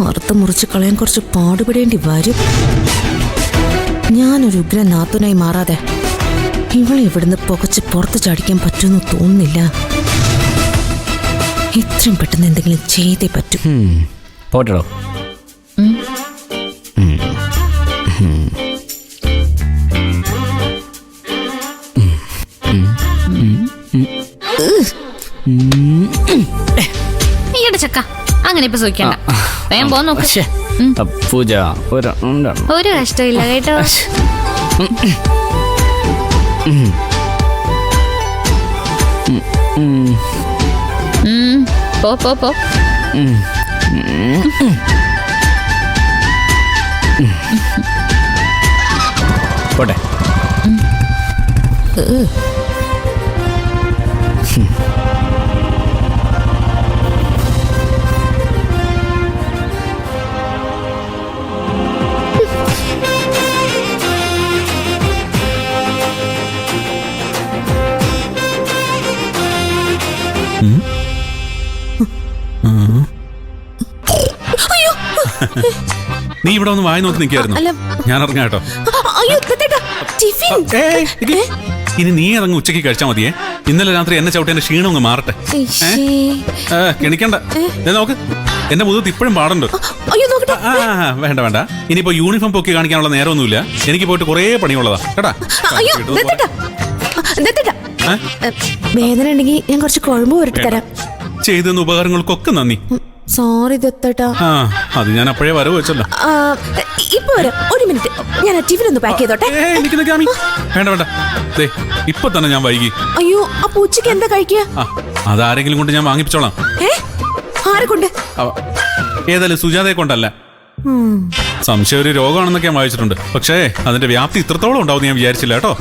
അറുത്ത് മുറിച്ച് കളയാൻ കുറച്ച് പാടുപെടേണ്ടി വരും. ഞാനൊരു ഉഗ്ര നാത്തുനായി മാറാതെ ഇവളെ ഇവിടുന്ന് പുകച്ച് പുറത്ത് ചാടിക്കാൻ പറ്റുമെന്ന് തോന്നുന്നില്ല. ഇത്രയും പെട്ടെന്ന് എന്തെങ്കിലും ചെയ്തേ പറ്റൂ. പോട്ടോ. ഈയുടെ ചക്ക അങ്ങനെ ഇപ്പൊ സൂക്ഷിക്കണ്ട. വേഗം പോ നോക്ക്. പൂജ ഒരു കഷ്ടമില്ല കേട്ടോ. പോ പോ പോ. പോട്ടെ. നീ ഇവിടെ ഒന്ന് വായി നോക്കി നിൽക്കായിരുന്നു. ഞാൻ ഇറങ്ങാം കേട്ടോ. ഇനി നീ ഇറങ്ങി ഉച്ചയ്ക്ക് കഴിച്ചാൽ മതിയേ. ഇന്നലെ രാത്രി എന്നെ ചവിട്ടേന്റെ ക്ഷീണം ഒന്ന് മാറട്ടെ. കെണിക്കണ്ട. നോക്ക്, എന്റെ മുഖത്ത് ഇപ്പോഴും പാടുണ്ട്. വേണ്ട വേണ്ട, ഇനിയിപ്പോ യൂണിഫോം പൊക്കി കാണിക്കാനുള്ള നേരമൊന്നുമില്ല. എനിക്ക് പോയിട്ട് കുറേ പണിയുള്ളതാ കേട്ടാ. വേദന ഉണ്ടെങ്കിൽ ഞാൻ കുറച്ച് കുഴമ്പ് വരട്ടി തരാം. ചെയ്തെന്ന ഉപകാരങ്ങൾക്കൊക്കെ നന്ദി. സോറി ദത്തേട്ടാ. അത് ഞാൻ അപ്പോഴേ വരവ് വെച്ചല്ലോ. ഇപ്പൊ വരാം, ഒരു മിനിറ്റ്. ഞാൻ ടിഫിൻ ഒന്ന് പാക്ക് ചെയ്തോട്ടെ. വേണ്ട വേണ്ട, ഇപ്പൊ തന്നെ ഞാൻ വൈകി. അയ്യോ, അപ്പൊ ഉച്ചക്ക് എന്താ കഴിക്കുക? അതാരെങ്കിലും കൊണ്ട് ഞാൻ വാങ്ങിപ്പിച്ചോളാം. ആരെ കൊണ്ട്? ഏതായാലും സുജാതയെ കൊണ്ടല്ല. സംശയം ഒരു രോഗമാണെന്നൊക്കെ ഞാൻ വായിച്ചിട്ടുണ്ട്. പക്ഷേ അതിന്റെ വ്യാപ്തി ഇത്രത്തോളം ഉണ്ടാവും ഞാൻ വിചാരിച്ചില്ല കേട്ടോ.